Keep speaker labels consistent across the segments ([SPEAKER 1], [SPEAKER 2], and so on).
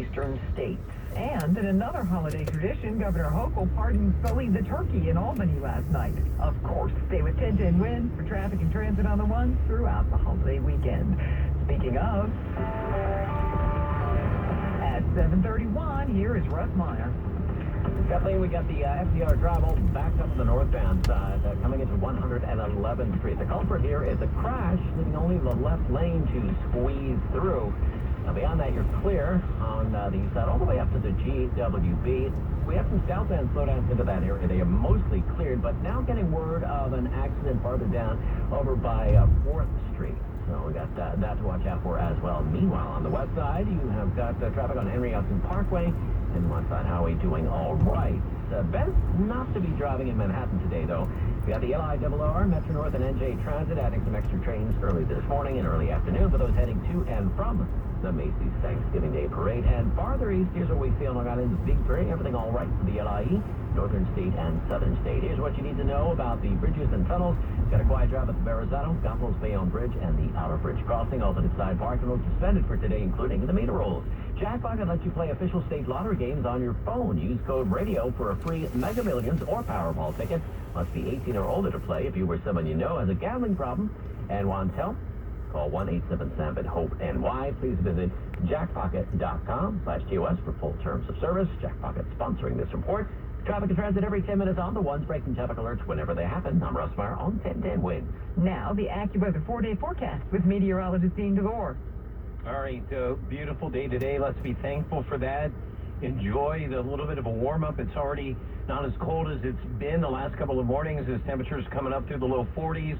[SPEAKER 1] eastern states. And in another holiday tradition, Governor Hochul pardoned Sully the turkey in Albany last night. Of course, stay with 1010 Win for traffic and transit on the one throughout the holiday weekend. Speaking of, at 7:31, here is Russ Meyer.
[SPEAKER 2] Kathleen, we got the FDR Drive all backed up on the northbound side, coming into 111th Street. The culprit here is a crash, leaving only the left lane to squeeze through. Now, beyond that, you're clear on the east side, all the way up to the GWB. We have some southbound slowdowns into that area. They are mostly cleared, but now getting word of an accident farther down over by 4th Street. So we got that to watch out for as well. Meanwhile, on the west side, you have got traffic on Henry Hudson Parkway and Westside Highway doing all right. Best not to be driving in Manhattan today, though. We got the LIRR, Metro North, and NJ Transit adding some extra trains early this morning and early afternoon for those heading to and from the Macy's Thanksgiving Day Parade. And farther east, here's what we see on Long Island's Big Three. Everything all right for the LIE, Northern State and Southern State. Here's what you need to know about the bridges and tunnels. Got a quiet drive at the Verrazano, Goethals Bayonne Bridge, and the Outer Bridge Crossing. Alternate side parking loads suspended for today, including the meter rolls. Jackpocket lets you play official state lottery games on your phone. Use code RADIO for a free Mega Millions or Powerball ticket. Must be 18 or older to play. If you or someone you know has a gambling problem and wants help, call 1-877-HOPE-NY. Please visit jackpocket.com/TOS for full terms of service. Jackpocket sponsoring this report. Traffic and transit every 10 minutes on the ones breaking traffic alerts whenever they happen. I'm Russ Meyer on 1010 Win.
[SPEAKER 1] Now, the AccuWeather 4-day forecast with meteorologist Dean DeVore.
[SPEAKER 3] All right, beautiful day today. Let's be thankful for that. Enjoy the little bit of a warm-up. It's already not as cold as it's been the last couple of mornings as temperatures coming up through the low 40s.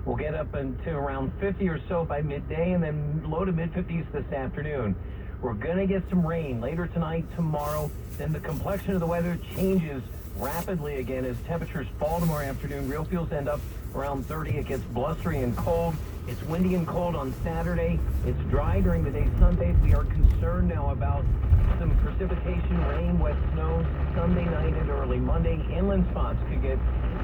[SPEAKER 3] We'll get up into around 50 or so by midday and then low to mid-50s this afternoon. We're going to get some rain later tonight, tomorrow. Then the complexion of the weather changes rapidly again as temperatures fall tomorrow afternoon. Real feels end up around 30. It gets blustery and cold. It's windy and cold on Saturday. It's dry during the day Sunday. We are concerned now about some precipitation, rain, wet snow Sunday night and early Monday. Inland spots could get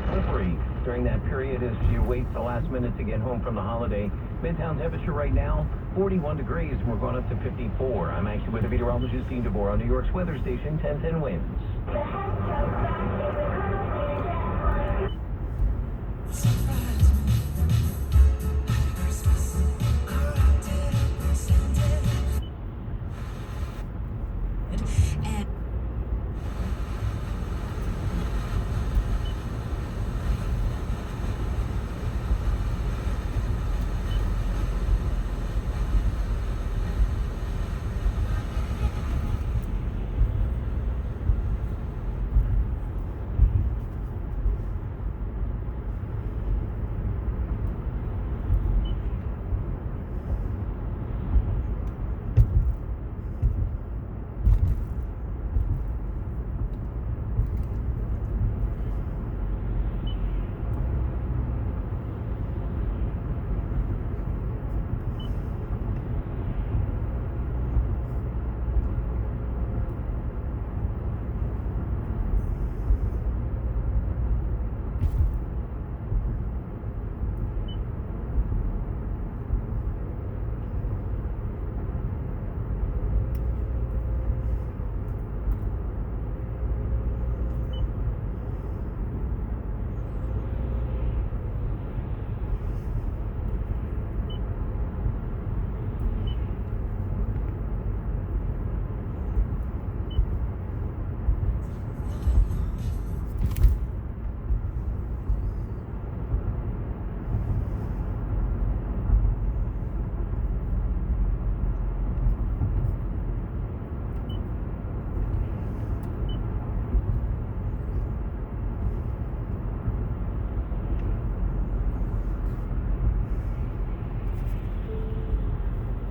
[SPEAKER 3] slippery during that period as you wait the last minute to get home from the holiday. Midtown temperature right now, 41 degrees, and we're going up to 54. I'm actually with the meteorologist Dean DeVore on New York's weather station, 1010 Winds.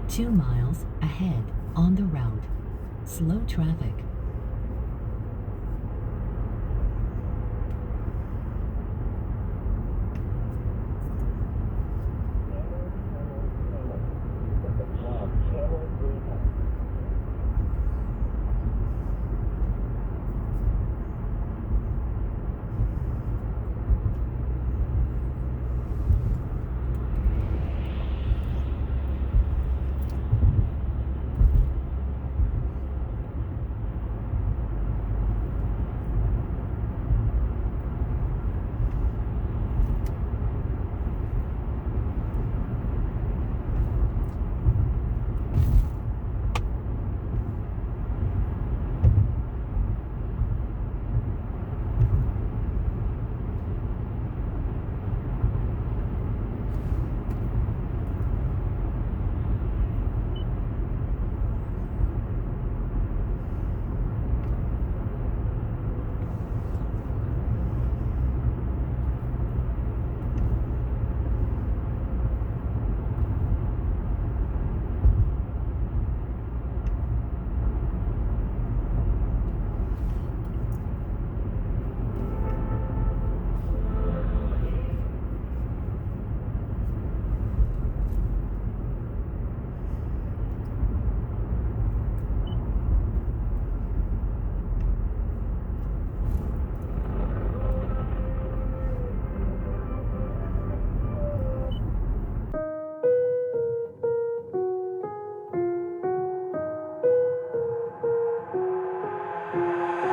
[SPEAKER 4] Two miles ahead on the route. Slow traffic.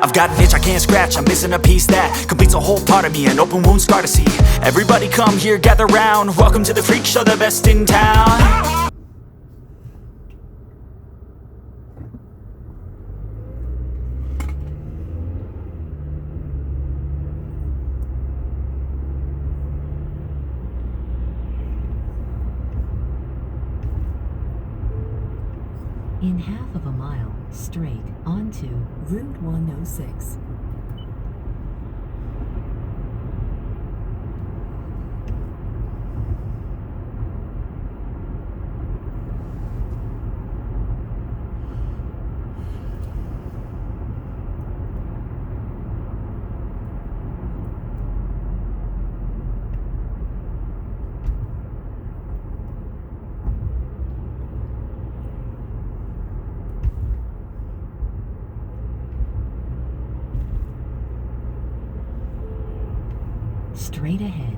[SPEAKER 5] I've got an itch I can't scratch, I'm missing a piece that completes a whole part of me, an open wound scar to see. Everybody come here, gather round, welcome to the freak show, the best in town.
[SPEAKER 4] In half of a mile, straight onto Route 106. Straight ahead.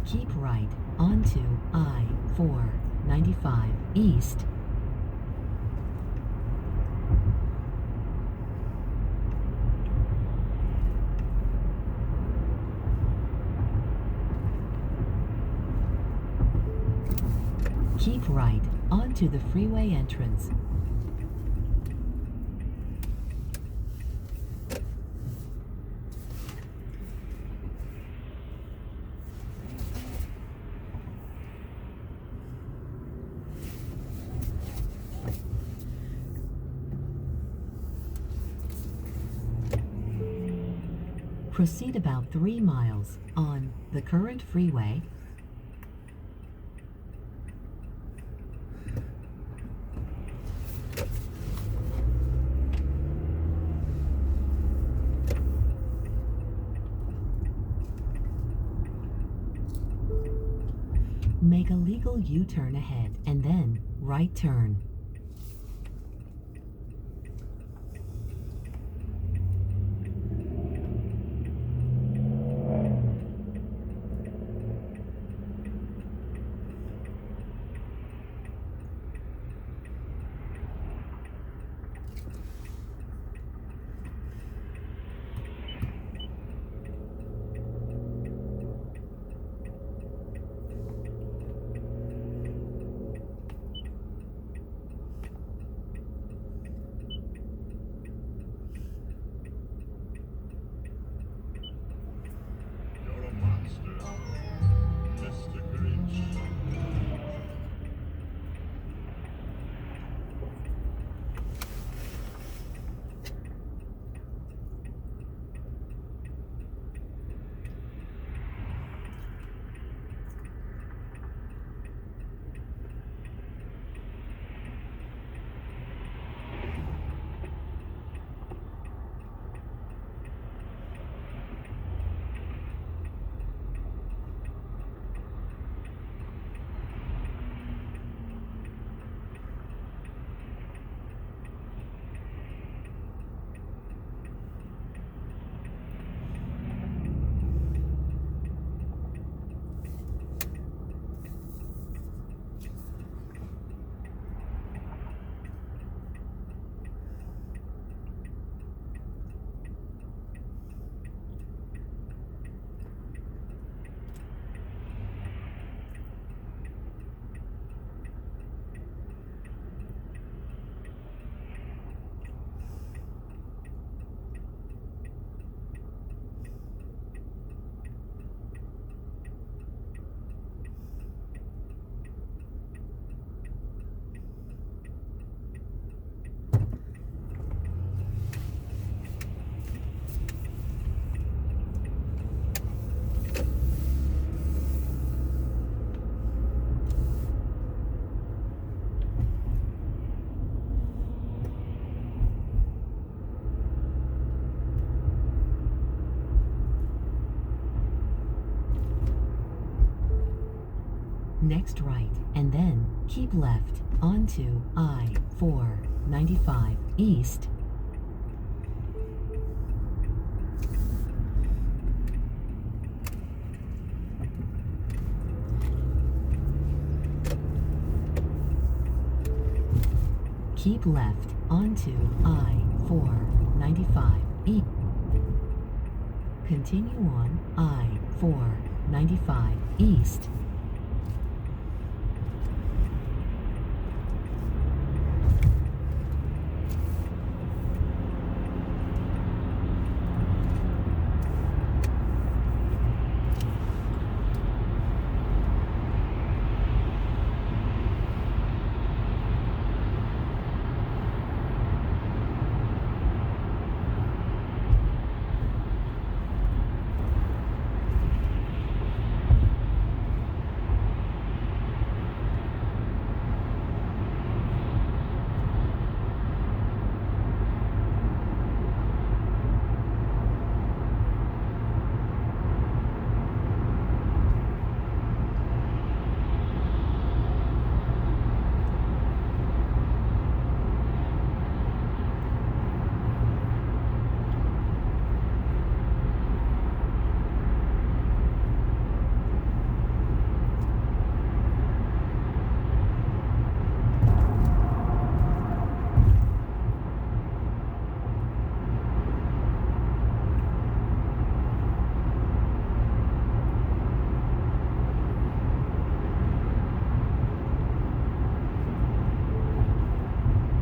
[SPEAKER 4] Keep right onto I-495 East. Keep right onto the freeway entrance. Proceed about 3 miles on the current freeway. Make a legal U-turn ahead and then right turn. Next right, and then keep left onto I-495 East. Keep left onto I-495 East. Continue on I-495 East.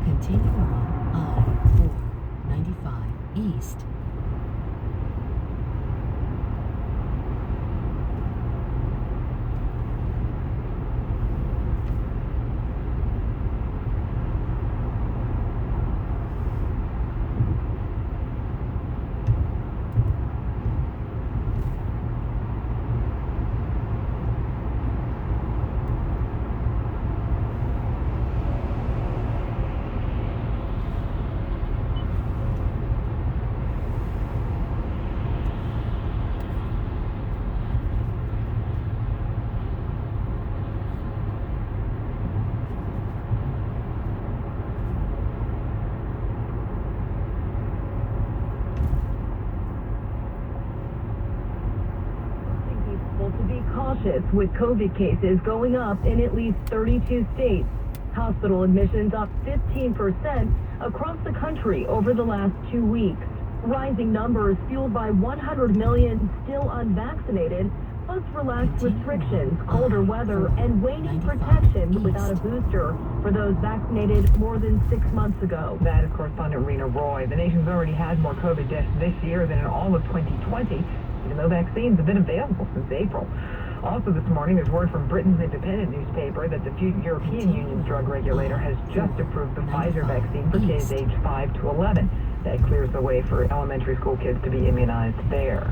[SPEAKER 4] Continue on I-495 East.
[SPEAKER 6] To be cautious with COVID cases going up in at least 32 states. Hospital admissions up 15% across the country over the last 2 weeks. Rising numbers fueled by 100 million still unvaccinated, plus relaxed restrictions, colder weather, and waning protection without a booster for those vaccinated more than 6 months ago.
[SPEAKER 1] That is correspondent Rena Roy. The nation's already had more COVID deaths this year than in all of 2020. Even though vaccines have been available since April. Also this morning, there's word from Britain's independent newspaper that the European Union's drug regulator has just approved the Pfizer vaccine for kids aged 5 to 11. That clears the way for elementary school kids to be immunized there.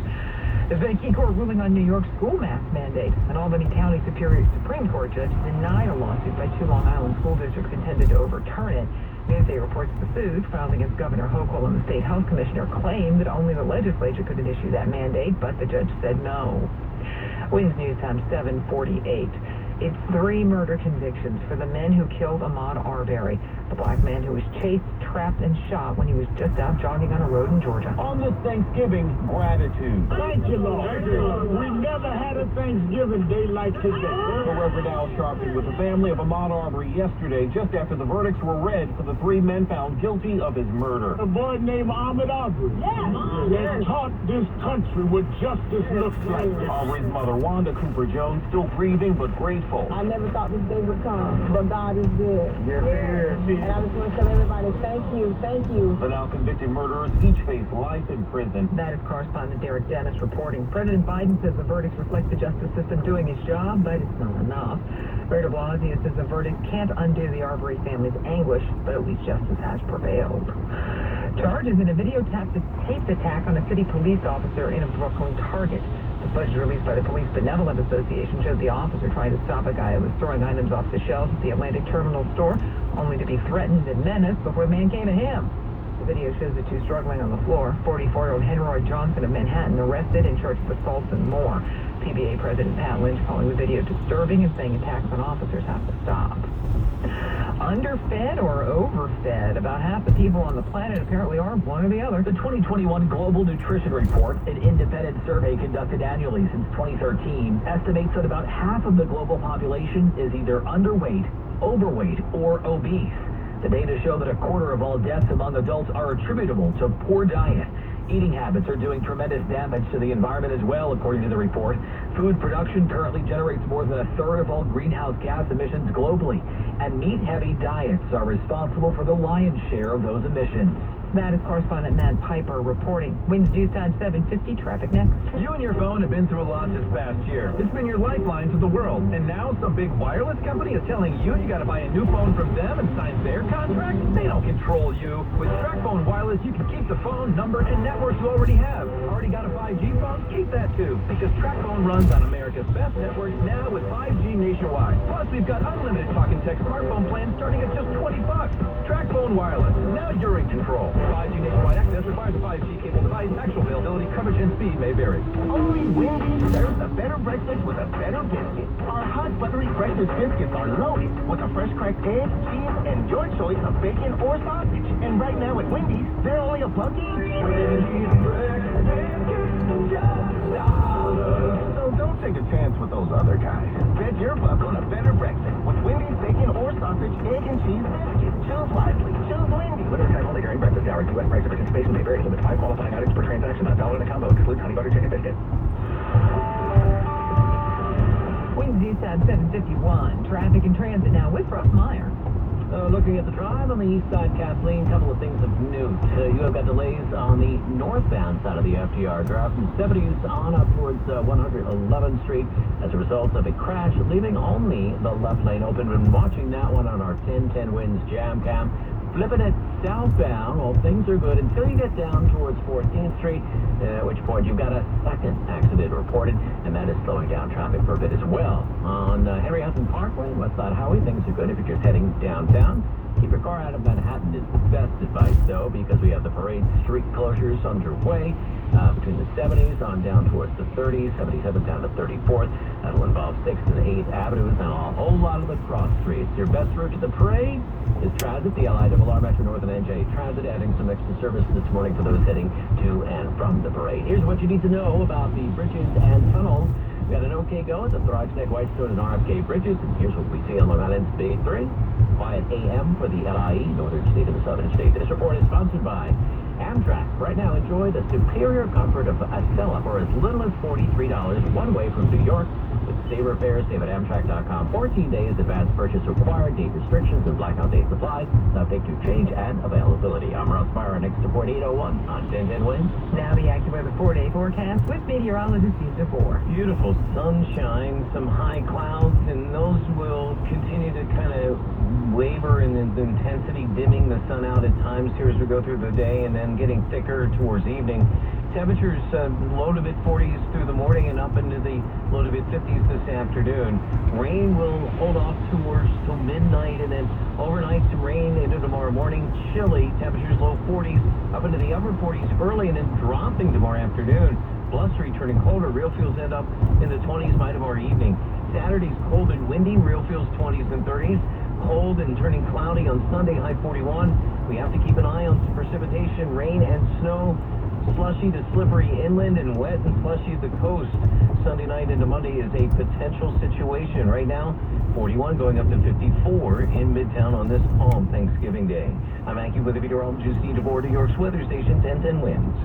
[SPEAKER 1] There's been a key court ruling on New York's school mask mandate. An Albany County Superior Supreme Court judge denied a lawsuit by 2 Long Island school districts intended to overturn it. Newsday reports the suit, filed against Governor Hochul and the state health commissioner, claimed that only the legislature could issue that mandate, but the judge said no. Wins News Time 7:48. It's 3 murder convictions for the men who killed Ahmaud Arbery, the black man who was chased, trapped, and shot when he was just out jogging on a road in Georgia.
[SPEAKER 7] On this Thanksgiving, gratitude.
[SPEAKER 8] Thank you, Lord. We never had a Thanksgiving day like today.
[SPEAKER 7] The Reverend Al Sharpton with the family of Ahmaud Arbery yesterday, just after the verdicts were read for the 3 men found guilty of his murder.
[SPEAKER 8] A boy named Ahmaud Arbery. That taught this country what justice looks like.
[SPEAKER 7] Arbery's mother, Wanda Cooper Jones, still grieving but grateful.
[SPEAKER 9] I never thought this day would come, but God is good.
[SPEAKER 8] Yes,
[SPEAKER 9] And I just want to tell everybody, thank you.
[SPEAKER 7] The now convicted murderers each face life in prison.
[SPEAKER 1] That is correspondent Derek Dennis reporting. President Biden says the verdicts reflect the justice system doing its job, but it's not enough. Mayor de Blasio says the verdict can't undo the Arbery family's anguish, but at least justice has prevailed. Charges in a videotaped attack on a city police officer in a Brooklyn Target. The footage released by the Police Benevolent Association showed the officer trying to stop a guy who was throwing items off the shelves at the Atlantic Terminal store, only to be threatened and menaced before the man came at him. The video shows the two struggling on the floor. 44-year-old Henry Johnson of Manhattan arrested and charged with assault and more. PBA President Pat Lynch calling the video disturbing and saying attacks on officers have to stop. Underfed or overfed? About half the people on the planet apparently are one or the other.
[SPEAKER 2] The 2021 Global Nutrition Report, an independent survey conducted annually since 2013, estimates that about half of the global population is either underweight, overweight, or obese. The data show that a quarter of all deaths among adults are attributable to poor diet. Eating habits are doing tremendous damage to the environment as well, according to the report. Food production currently generates more than a third of all greenhouse gas emissions globally, and meat-heavy diets are responsible for the lion's share of those emissions.
[SPEAKER 1] That is correspondent Matt Piper reporting. Winds due time 7:50, traffic next.
[SPEAKER 7] You and your phone have been through a lot this past year. It's been your lifeline to the world. And now some big wireless company is telling you gotta buy a new phone from them and sign their contract? They don't control you. With TracFone Wireless, you can keep the phone, number, and network you already have. Already got a 5G phone? Keep that too. Because TracFone runs on America's best network now with 5G nationwide. Plus, we've got unlimited talk and text smartphone plans starting at just $20. TracFone Wireless. Now you're in control. 5G nationwide access requires a 5G cable device. Actual availability, coverage, and speed may vary.
[SPEAKER 8] Only Wendy's serves a better breakfast with a better biscuit. Our hot buttery breakfast biscuits are loaded with a fresh cracked egg, cheese, and your choice of bacon or sausage. And right now at Wendy's, they're only $1 each. So don't take a chance with those other guys. Bet your buck on a better breakfast with Wendy's bacon or sausage, egg, and cheese biscuit. Choose wisely. Choose Wendy's.
[SPEAKER 2] Limited time only during breakfast hours. U.S. price of participation may vary. Limit 5 qualifying items per transaction. Not valid in a combo. Excludes honey butter chicken biscuit.
[SPEAKER 1] Winds due time 7:51, traffic and transit now with Russ Meyer.
[SPEAKER 2] Looking at the drive on the east side, Kathleen, a couple of things of note. You have got delays on the northbound side of the FDR drive from 70s on up towards 111th Street as a result of a crash, leaving only the left lane open. Been watching that one on our 1010 Winds jam cam. Flipping it southbound, well, things are good until you get down towards 14th Street, at which point you've got a second accident reported, and that is slowing down traffic for a bit as well. On Henry Hudson Parkway, West Side Highway, things are good if you're just heading downtown. Keep your car out of Manhattan is the best advice, though, because we have the parade street closures underway between the 70s on down towards the 30s, 77 down to 34th. That'll involve 6th and 8th Avenues and a whole lot of the cross streets. Your best route to the parade is Transit, the LIRR Metro North and NJ Transit, adding some extra service this morning for those heading to and from the parade. Here's what you need to know about the bridges and tunnels. We got an OK go at the Thrive Snake Whitestone and RFK bridges, and here's what we see on Long Island's Big 3. Quiet AM for the LIE, Northern State and the Southern State. This report is sponsored by Amtrak. Right now, enjoy the superior comfort of Acela for as little as $43 one way from New York. With Saver fares, save at Amtrak.com. 14 days advance purchase required. Date restrictions and blackout date supply. Subject to change and availability. I'm Russ Meyer, next to Port 801 on 1010 Winds.
[SPEAKER 1] Now the AccuWeather 4-day forecast with meteorologist Steve DeVore.
[SPEAKER 3] Beautiful sunshine, some high clouds, and those will continue to kind of waver in the intensity, dimming the sun out at times here as we go through the day, and then getting thicker towards evening. Temperatures low to mid 40s through the morning and up into the low to mid 50s this afternoon. Rain will hold off towards till midnight, and then overnight some rain into tomorrow morning. Chilly, temperatures low 40s up into the upper 40s early, and then dropping tomorrow afternoon. Blustery, turning colder. Real feels end up in the 20s by tomorrow evening. Saturday's cold and windy. Real feels 20s and 30s. Cold and turning cloudy on Sunday, high 41. We have to keep an eye on some precipitation, rain and snow. Slushy to slippery inland and wet and slushy at the coast. Sunday night into Monday is a potential situation. Right now, 41 going up to 54 in Midtown on this Palm Thanksgiving Day. I'm AccuWeather meteorologist Steve DeVore, New York's weather station, 1010 Winds.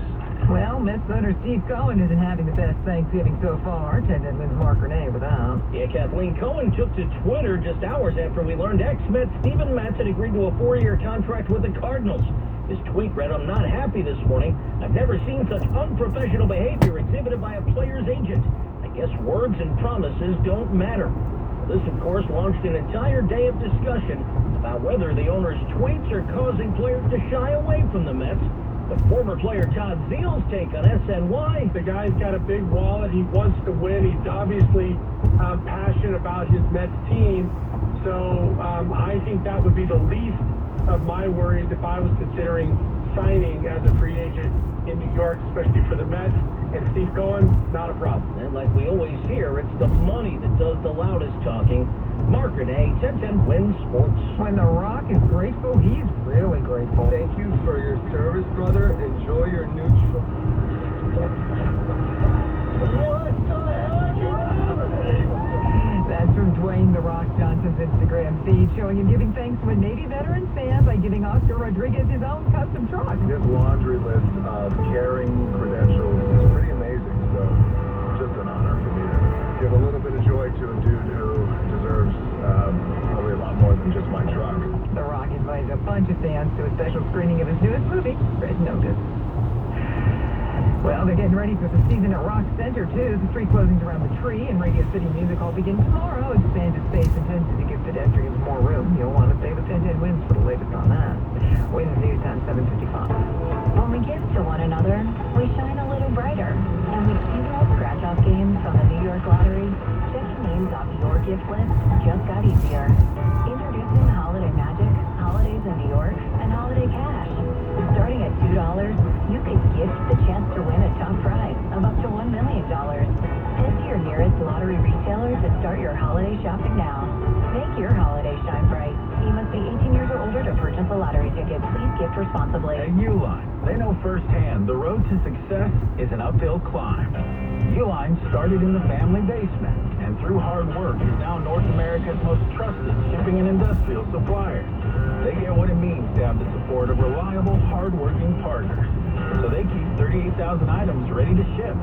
[SPEAKER 1] Well, Mets owner Steve Cohen isn't having the best Thanksgiving so far. 1010 Winds Mark Renee with us.
[SPEAKER 2] Yeah, Kathleen, Cohen took to Twitter just hours after we learned ex-Met Steven Matz had agreed to a 4-year contract with the Cardinals. His tweet read, "I'm not happy this morning. I've never seen such unprofessional behavior exhibited by a player's agent. I guess words and promises don't matter." This, of course, launched an entire day of discussion about whether the owner's tweets are causing players to shy away from the Mets. But former player Todd Zeal's take on SNY.
[SPEAKER 8] The guy's got a big wallet. He wants to win. He's obviously passionate about his Mets team. So I think that would be the least of my worries if I was considering
[SPEAKER 7] signing as a free agent in New York, especially for the Mets. And Steve Cohen, not a problem.
[SPEAKER 2] And like we always hear, it's the money that does the loudest talking. Mark Renee, 1010 Win Sports.
[SPEAKER 1] When The Rock is grateful, he's really grateful.
[SPEAKER 7] Thank you for your service, brother. Enjoy your neutral.
[SPEAKER 1] That's from Dwayne The Rock Johnson's Instagram feed, showing him giving thanks to a Navy veteran fan by giving Oscar Rodriguez his own custom truck.
[SPEAKER 7] His laundry list of caring credentials is pretty amazing, so just an honor for me to give a little bit of joy to a dude who deserves probably a lot more than just my truck.
[SPEAKER 1] The Rock invited a bunch of fans to a special screening of his newest movie, Red Notice. Well, they're getting ready for the season at Rock Center, too. The street closings around the Tree and Radio City Music Hall begin tomorrow. Expanded space intended to give pedestrians more room. You'll want to stay with 1010 Wins for the latest on that. Wins News Time 7:55.
[SPEAKER 6] When we give to one another, we shine a little brighter. And with seasonal scratch-off games from the New York Lottery, checking names off your gift list just got easier. Introducing Holiday Magic, Holidays in New York, and Holiday Cash. Starting at $2, you could gift the chance to win a top prize of up to $1 million. Head to your nearest lottery retailer to start your holiday shopping now. Make your holiday shine bright. You must be 18 years or older to purchase a lottery ticket. Please gift responsibly.
[SPEAKER 7] At Uline, they know firsthand the road to success is an uphill climb. Uline started in the family basement, and through hard work is now North America's most trusted shipping and industrial supplier. They get what it means to have the support of reliable, hard-working partners. So they keep 38,000 items ready to ship.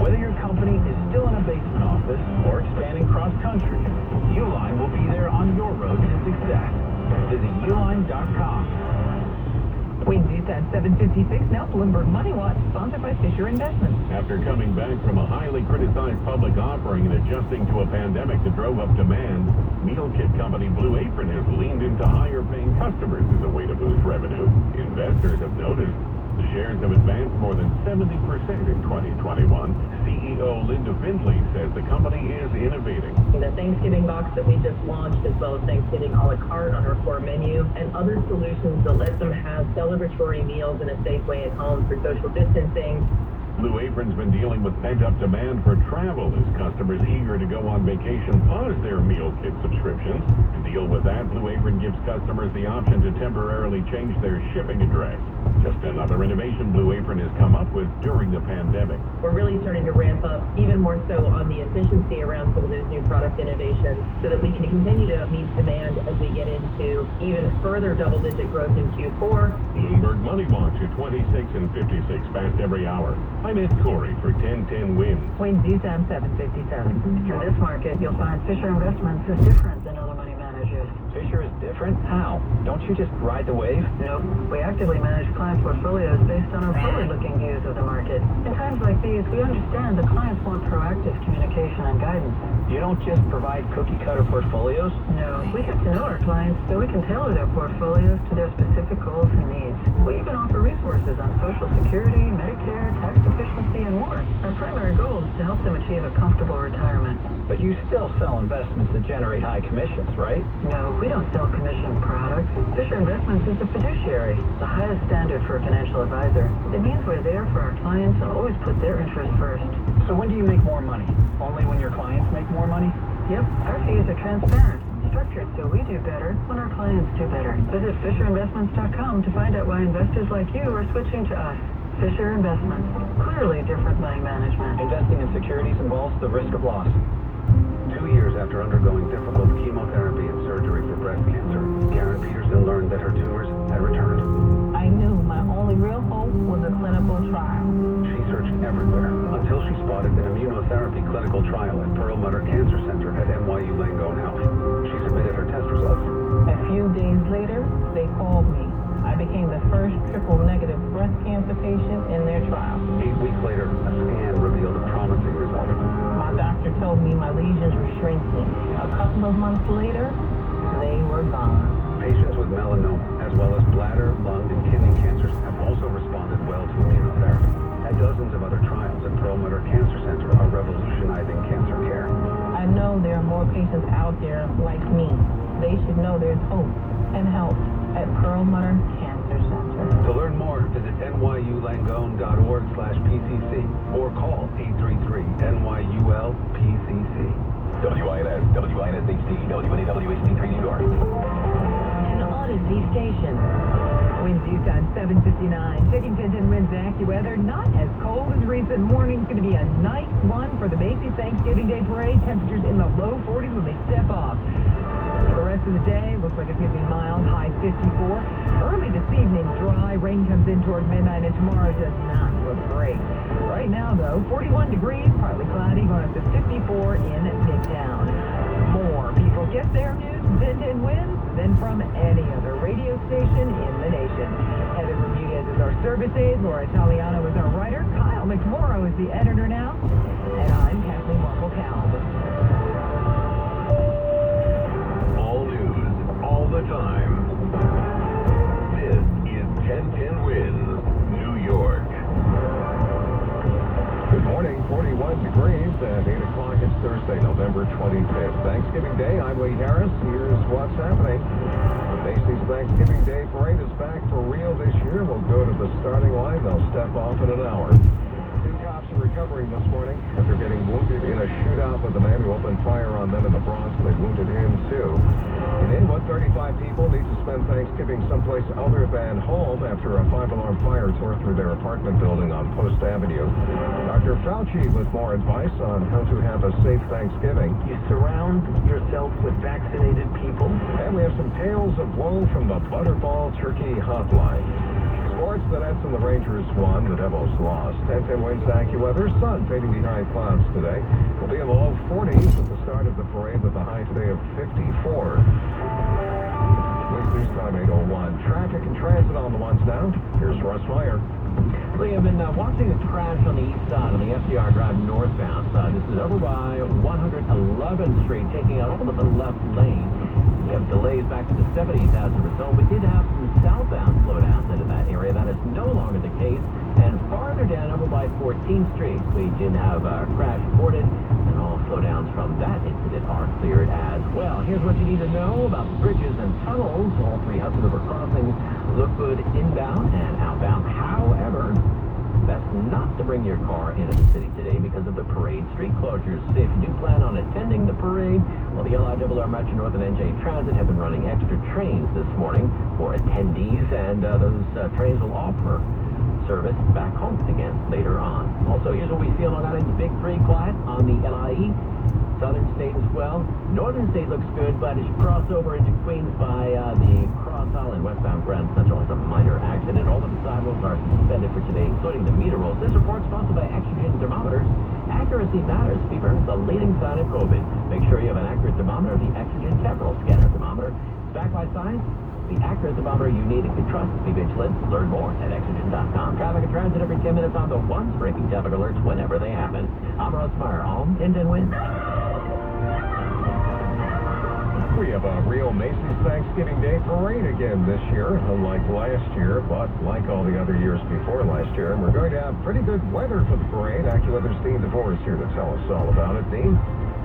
[SPEAKER 7] Whether your company is still in a basement office or expanding cross-country, Uline will be there on your road to success. Visit uline.com.
[SPEAKER 1] Wins News Time 7:56. Now Bloomberg Money Watch, sponsored by Fisher Investments.
[SPEAKER 10] After coming back from a highly criticized public offering and adjusting to a pandemic that drove up demand, meal kit company Blue Apron has leaned into higher-paying customers as a way to boost revenue. Investors have noticed the shares have advanced more than 70% in 2021. CEO Linda Findley says the company is innovating.
[SPEAKER 11] The Thanksgiving box that we just launched, as well as Thanksgiving a la carte on our core menu, and other solutions that let them have celebratory meals in a safe way at home for social distancing.
[SPEAKER 10] Blue Apron's been dealing with pent-up demand for travel as customers eager to go on vacation pause their meal kit subscriptions. To deal with that, Blue Apron gives customers the option to temporarily change their shipping address. Just another innovation Blue Apron has come up with during the pandemic.
[SPEAKER 11] We're really starting to ramp up even more so on the efficiency around some of those new product innovations so that we can continue to meet demand as we get into even further double-digit growth in Q4.
[SPEAKER 10] Bloomberg Money Watch at 26 and 56 fast every hour. I'm Ed Corey for 1010 Wins.
[SPEAKER 1] Wins News Time 7:57.
[SPEAKER 9] In this market, you'll find Fisher Investments is different than other money managers.
[SPEAKER 7] Fisher is different? How? Don't you just ride the wave?
[SPEAKER 9] Nope. We actively manage client portfolios based on our forward-looking views of the market. In times like these, we understand the clients want proactive communication and guidance.
[SPEAKER 7] You don't just provide cookie-cutter portfolios?
[SPEAKER 9] No, we get to know our clients so we can tailor their portfolios to their specific goals and needs. We even offer resources on Social Security, Medicare, tax efficiency, and more. Our primary goal is to help them achieve a comfortable retirement.
[SPEAKER 7] But you still sell investments that generate high commissions, right?
[SPEAKER 9] No, we don't sell commission products. Fisher Investments is a fiduciary, the highest standard for a financial advisor. It means we're there for our clients and always put their interests first.
[SPEAKER 7] So when do you make more money? Only when your clients make more money?
[SPEAKER 9] Yep, our fees are transparent, structured so we do better when our clients do better. Visit FisherInvestments.com to find out why investors like you are switching to us. Fisher Investments, clearly different money management.
[SPEAKER 7] Investing in securities involves the risk of loss.
[SPEAKER 12] 2 years after undergoing difficult chemotherapy and surgery for breast cancer, Karen Peterson learned that her tumors had returned.
[SPEAKER 9] I knew my only real hope was a clinical trial.
[SPEAKER 12] She searched everywhere until she spotted an immunotherapy clinical trial at Perlmutter Cancer Center at NYU Langone Health. She submitted her test results.
[SPEAKER 9] A few days later, they called me. I became the first triple-negative breast cancer patient in their trial.
[SPEAKER 12] 8 weeks later, a scan revealed a promising result.
[SPEAKER 9] My doctor told me my lesions were shrinking. A couple of months later, they were gone.
[SPEAKER 12] Patients with melanoma, as well as bladder, lung, and kidney cancers, have also responded well to immunotherapy. And dozens of other trials at Perlmutter Cancer Center are revolutionizing cancer care.
[SPEAKER 9] I know there are more patients out there like me. They should know there's hope and help at Perlmutter Cancer Cancer Center.
[SPEAKER 12] To learn more, visit nyulangone.org/PCC or call 833-NYUL-PCC.
[SPEAKER 7] WINS, WINS HD, WNEW-HD3 New York.
[SPEAKER 6] An Odyssey station.
[SPEAKER 1] Winds east on 759. Checking 1010 winds and AccuWeather. Not as cold as recent mornings. Going to be a nice one for the Macy's Thanksgiving Day Parade. Temperatures in the low 40s when they step off. For the rest of the day, looks like it's going to be mild, high 54. Early this evening, dry. Rain comes in toward midnight, and tomorrow does not look great. Right now, though, 41 degrees, partly cloudy, going up to 54 in Midtown. More people get their news from 1010 winds than from any other radio station in the nation. Heather Bermudez is our service aide. Laura Italiano is our writer. Kyle McMorrow is the editor now. And I'm Kathleen Markle-Cowell.
[SPEAKER 10] All news, all the time. This is 1010 Winds, New York.
[SPEAKER 7] Good morning, 41 degrees at 8 o'clock. It's Thursday, November 25th. Thanksgiving Day, I'm Lee Harris. Here's what's happening. The Macy's Thanksgiving Day Parade is back for real this year. We'll go to the starting line. They'll step off in an hour. Two cops are recovering this morning after getting wounded in a shootout with the man who opened fire on them in the Bronx. They wounded him, too. In Inwood, 35 people need to spend Thanksgiving someplace other than home after a 5-alarm fire tore through their apartment building on Post Avenue. Dr. Fauci with more advice on how to have a safe Thanksgiving.
[SPEAKER 2] You surround yourself with vaccinated people.
[SPEAKER 7] And we have some tales of woe from the Butterball Turkey Hotline. Sports, the Nets and the Rangers won, the Devils lost. 1010 winds AccuWeather, sun fading behind clouds today. We'll be in the low 40s at the start of the parade with a high today of 54. News time 8:01. Traffic and transit on the ones now. Here's Russ Meyer.
[SPEAKER 2] We have been watching a crash on the east side on the FDR Drive northbound side. This is over by 111th Street, taking out all of the left lane. We have delays back to the 70s as a result. We did have some southbound slowdowns into that area. That is no longer the case. And farther down over by 14th Street, we did have a crash reported, and all slowdowns from that incident are cleared as well. Here's what you need to know about bridges and tunnels. All three Hudson River crossings look good inbound and outbound. However, best not to bring your car into the city today because of the parade street closures. If you do plan on attending the parade, well, the LIRR Metro North and NJ Transit have been running extra trains this morning for attendees, and those trains will offer service back home again later on. Also, here's what we see on into Big 3 quiet on the LIE. Southern state as well. Northern state looks good, but as you cross over into Queens by the Cross Island westbound Grand Central, has a minor accident. All of the sidewalks are suspended for today, including the meter rolls. This report sponsored by Exogen Thermometers. Accuracy matters. Fever, the leading sign of COVID. Make sure you have an accurate thermometer. The Exogen Temporal Scanner Thermometer. Backed by science, the accurate thermometer you need and can trust. Be vigilant. Learn more at Exogen.com. Traffic and transit every 10 minutes on the ones, breaking traffic alerts whenever they happen. I'm Russ Meyer, on 1010 Winds.
[SPEAKER 7] We have a real Macy's Thanksgiving Day Parade again this year, unlike last year, but like all the other years before last year. And we're going to have pretty good weather for the parade. AccuWeather's Dean DeVore is here to tell us all about it. Dean?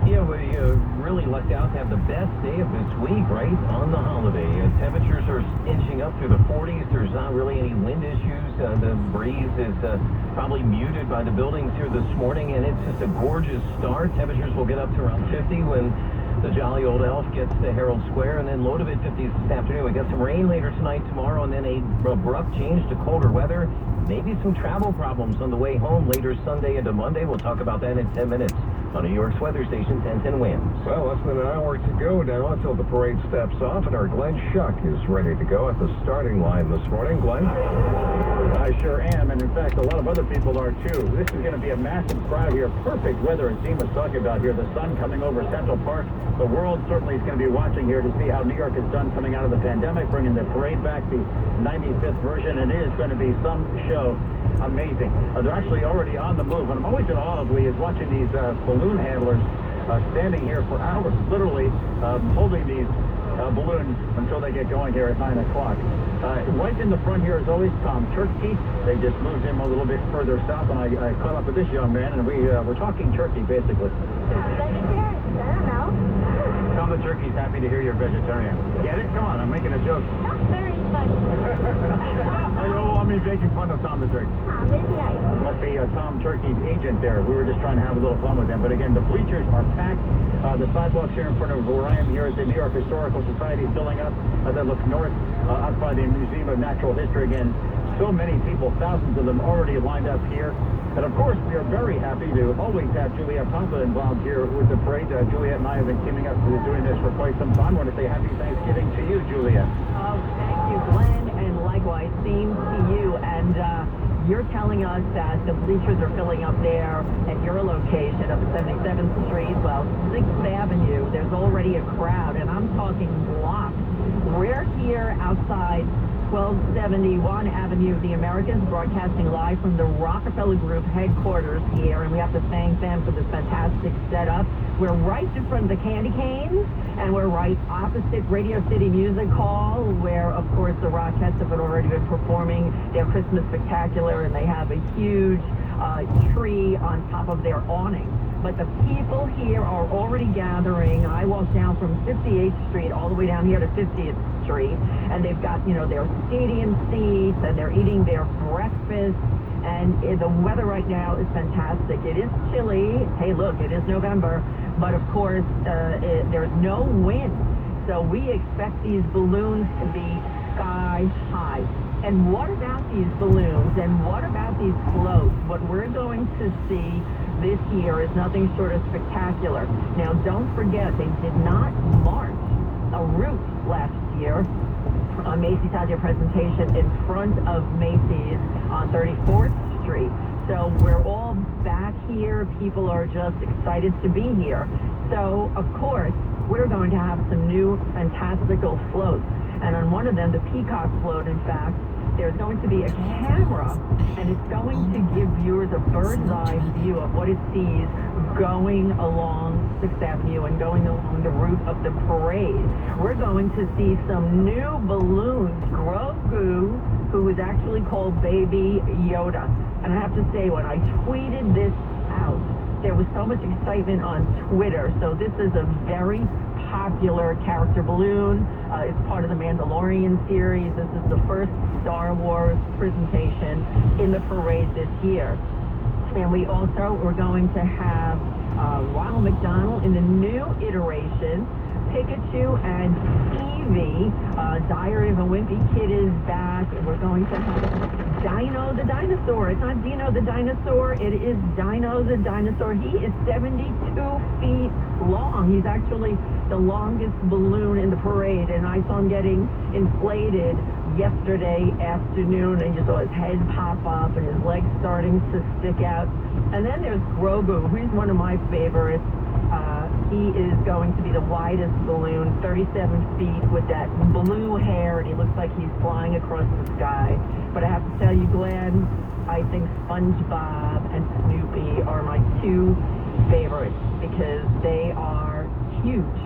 [SPEAKER 3] Yeah, we really lucked out to have the best day of this week, right, on the holiday. Temperatures are inching up through the 40s. There's not really any wind issues. The breeze is probably muted by the buildings here this morning, and it's just a gorgeous start. Temperatures will get up to around 50 when the jolly old elf gets to Herald Square, and then low to mid-50s this afternoon. We got some rain later tonight, tomorrow, and then a abrupt change to colder weather. Maybe some travel problems on the way home later Sunday into Monday. We'll talk about that in 10 minutes on New York's weather station, 1010 Winds.
[SPEAKER 7] Well, less than an hour to go now until the parade steps off, and our Glenn Schuck is ready to go at the starting line this morning. Glenn?
[SPEAKER 13] I sure am, and in fact, a lot of other people are too. This is going to be a massive crowd here. Perfect weather, as Dean was talking about here. The sun coming over Central Park. The world certainly is going to be watching here to see how New York has done coming out of the pandemic, bringing the parade back, the 95th version, and it is going to be some show. Amazing. They're actually already on the move. And I'm always in awe of, Lee, is watching these balloon handlers standing here for hours, literally holding these balloons until they get going here at 9 o'clock. Right in the front here is always Tom Turkey. They just moved him a little bit further south, and I caught up with this young man, and we're talking turkey, basically.
[SPEAKER 14] Vegetarian? I don't know.
[SPEAKER 13] Tom the Turkey's happy to hear you're vegetarian. Get it? Come on, I'm making a joke.
[SPEAKER 14] Not very
[SPEAKER 13] You don't want me making fun of Tom the Turkey.
[SPEAKER 14] Tom is nice.
[SPEAKER 13] Must be Tom Turkey's agent there. We were just trying to have a little fun with him. But again, the bleachers are packed. The sidewalks here in front of where I am here at the New York Historical Society filling up. Then look north up by the Museum of Natural History again. So many people, thousands of them already lined up here. And of course, we are very happy to always have Juliet Papa involved here with the parade. Juliet and I have been teaming up doing this for quite some time. I want to say happy Thanksgiving to you, Juliet.
[SPEAKER 11] Oh, thank you, Glenn, and likewise, same to you. And you're telling us that the bleachers are filling up there at your location of 77th Street, well, 6th Avenue. There's already a crowd, and I'm talking blocks. We're here outside 1271 Avenue of the Americas, broadcasting live from the Rockefeller Group headquarters here, and we have to thank them for this fantastic setup. We're right in front of the Candy Canes, and we're right opposite Radio City Music Hall, where, of course, the Rockettes have already been performing their Christmas Spectacular, and they have a huge tree on top of their awning. But the people here are already gathering. I walked down from 58th Street all the way down here to 50th Street, and they've got, their stadium seats, and they're eating their breakfast, and the weather right now is fantastic. It is chilly. Hey, look, it is November, but of course, there's no wind, so we expect these balloons to be sky high. And what about these balloons, and what about these floats? What we're going to see this year is nothing short of spectacular. Now, don't forget, they did not march a route last year. Macy's had their presentation in front of Macy's on 34th Street. So we're all back here. People are just excited to be here. So, of course, we're going to have some new fantastical floats. And on one of them, the Peacock float, in fact, there's going to be a camera, and it's going to give viewers a bird's eye view of what it sees going along 6th Avenue and going along the route of the parade. We're going to see some new balloons. Grogu, who is actually called Baby Yoda. And I have to say, when I tweeted this out, there was so much excitement on Twitter. So this is a very popular character balloon. It's part of the Mandalorian series. This is the first Star Wars presentation in the parade this year. And we're going to have Ronald McDonald in the new iteration. Pikachu and Eevee, Diary of a Wimpy Kid is back. And we're going to have Dino the Dinosaur. It's not Dino the Dinosaur, it is Dino the Dinosaur. He is 72 feet long. He's actually the longest balloon in the parade, and I saw him getting inflated yesterday afternoon, and you saw his head pop up and his legs starting to stick out. And then there's Grogu, who's one of my favorites. He is going to be the widest balloon, 37 feet, with that blue hair, and he looks like he's flying across the sky. But I have to tell you, Glenn, I think SpongeBob and Snoopy are my two favorites because they are huge.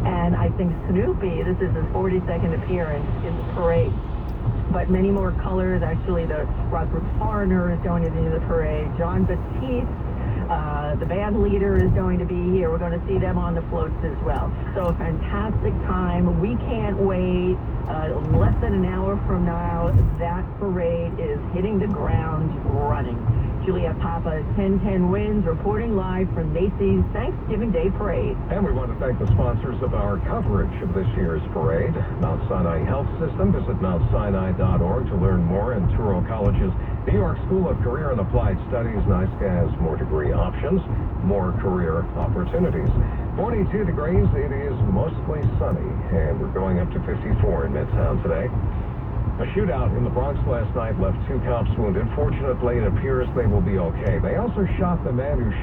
[SPEAKER 11] And I think Snoopy, this is his 42nd appearance in the parade. But many more colors. Actually, the Rockford Foreigner is going to be in the parade. John Batiste, the band leader, is going to be here. We're going to see them on the floats as well. So a fantastic time. We can't wait. Less than an hour from now, that parade is hitting the ground running. Juliet Papa, 1010 Winds, reporting live from Macy's Thanksgiving Day Parade.
[SPEAKER 15] And we want to thank the sponsors of our coverage of this year's parade. Mount Sinai Health System. Visit mountsinai.org to learn more. And Touro College's New York School of Career and Applied Studies. NYSCA has more degree options, more career opportunities. 42 degrees, it is mostly sunny, and we're going up to 54 in Midtown today. A shootout in the Bronx last night left 2 cops wounded. Fortunately, it appears they will be okay. They also shot the man who